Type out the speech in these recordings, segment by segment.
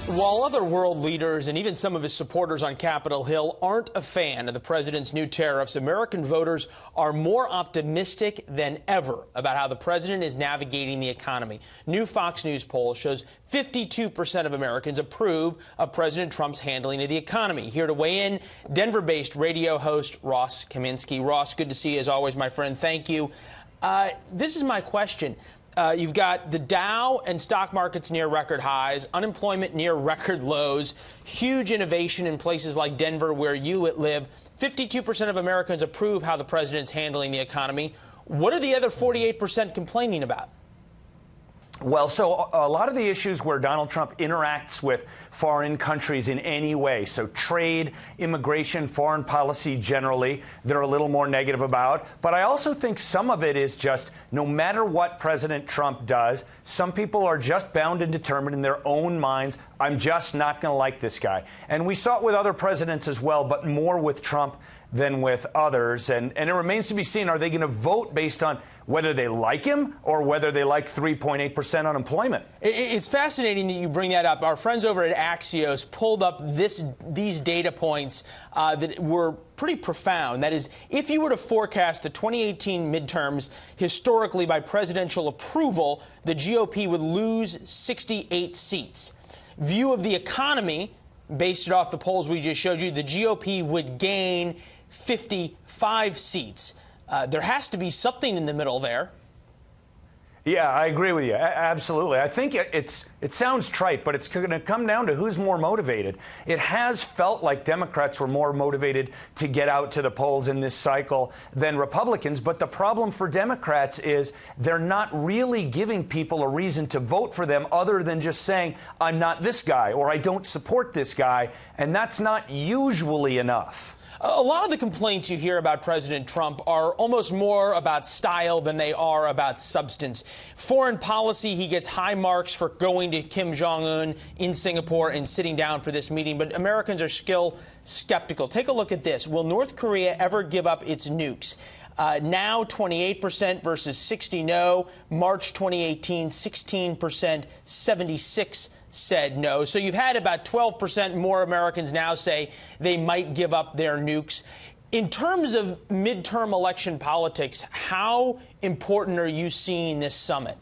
While other world leaders and even some of his supporters on Capitol Hill aren't a fan of the president's new tariffs, American voters are more optimistic than ever about how the president is navigating the economy. New Fox News poll shows 52% of Americans approve of President Trump's handling of the economy. Here to weigh in, Denver-based radio host Ross Kaminsky. Ross, good to see you as always, my friend. Thank you. This is my question. You've got the Dow and stock markets near record highs, unemployment near record lows, huge innovation in places like Denver where you live. 52% of Americans approve how the president's handling the economy. What are the other 48% complaining about? Well, so a lot of the issues where Donald Trump interacts with foreign countries in any way, so trade, immigration, foreign policy generally, they're a little more negative about. But I also think some of it is just no matter what President Trump does, some people are just bound and determined in their own minds, I'm just not going to like this guy. And we saw it with other presidents as well, but more with Trump than with others. And it remains to be seen, are they going to vote based on whether they like him or whether they like 3.8% unemployment? It's fascinating that you bring that up. Our friends over at Axios pulled up these data points that were pretty profound. That is, if you were to forecast the 2018 midterms historically by presidential approval, the GOP would lose 68 seats. View of the economy, based it off the polls we just showed you, the GOP would gain 55 seats. There has to be something in the middle there. Yeah, I agree with you. Absolutely. I think it sounds trite, but it's going to come down to who's more motivated. It has felt like Democrats were more motivated to get out to the polls in this cycle than Republicans. But the problem for Democrats is they're not really giving people a reason to vote for them other than just saying, I'm not this guy or I don't support this guy. And that's not usually enough. A lot of the complaints you hear about President Trump are almost more about style than they are about substance. Foreign policy, he gets high marks for going to Kim Jong-un in Singapore and sitting down for this meeting, but Americans are still skeptical. Take a look at this. Will North Korea ever give up its nukes? Now 28% versus 60% no. March 2018, 16%, 76% said no. So you've had about 12% more Americans now say they might give up their nukes. In terms of midterm election politics, how important are you seeing this summit?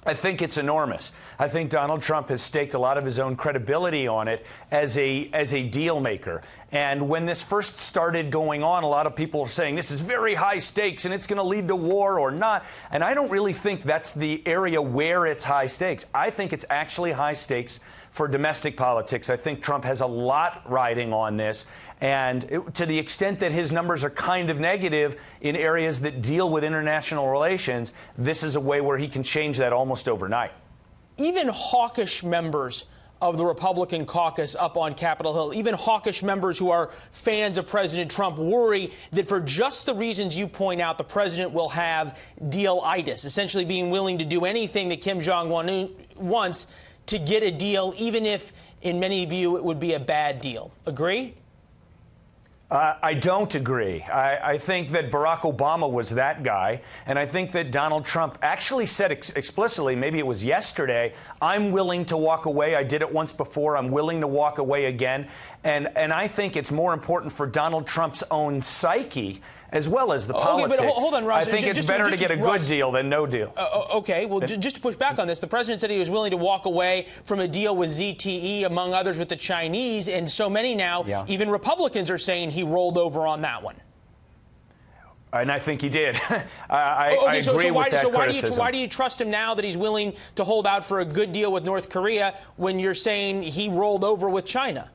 I think it's enormous. I think Donald Trump has staked a lot of his own credibility on it as a deal maker. And when this first started going on, a lot of people are saying this is very high stakes and it's going to lead to war or not. And I don't really think that's the area where it's high stakes. I think it's actually high stakes for domestic politics. I think Trump has a lot riding on this. And to the extent that his numbers are kind of negative in areas that deal with international relations, this is a way where he can change that almost overnight. Even hawkish members of the Republican caucus up on Capitol Hill, even hawkish members who are fans of President Trump, worry that for just the reasons you point out, the president will have deal-itis, essentially being willing to do anything that Kim Jong-un wants to get a deal, even if, in many view, it would be a bad deal. Agree? I don't agree. I think that Barack Obama was that guy, and I think that Donald Trump actually said explicitly, maybe it was yesterday, I'm willing to walk away. I did it once before. I'm willing to walk away again. And I think it's more important for Donald Trump's own psyche as well as the politics. But hold on, Ross. I think it's better to get a good deal than no deal. Okay, well, just to push back on this, the president said he was willing to walk away from a deal with ZTE, among others with the Chinese, and so many now, even Republicans are saying he rolled over on that one. And I think he did. I agree with that criticism. Why do you trust him now that he's willing to hold out for a good deal with North Korea when you're saying he rolled over with China?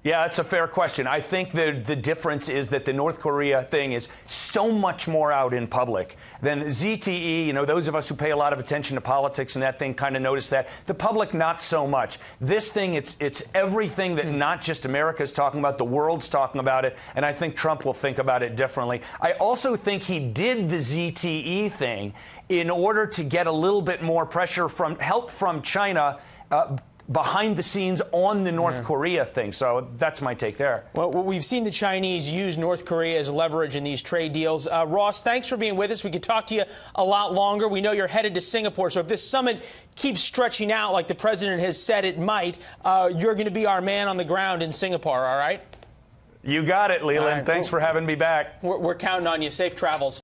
Yeah, that's a fair question. I think the difference is that the North Korea thing is so much more out in public than ZTE. You know, those of us who pay a lot of attention to politics and that thing kind of notice that. The public, not so much. This thing, it's everything that not just America's talking about, the world's talking about it, and I think Trump will think about it differently. I also think he did the ZTE thing in order to get a little bit more pressure help from China behind the scenes on the North Korea thing. So that's my take there. Well, we've seen the Chinese use North Korea as leverage in these trade deals. Ross, thanks for being with us. We could talk to you a lot longer. We know you're headed to Singapore. So if this summit keeps stretching out like the president has said it might, you're going to be our man on the ground in Singapore, all right? You got it, Leland. Right. Thanks for having me back. We're counting on you. Safe travels.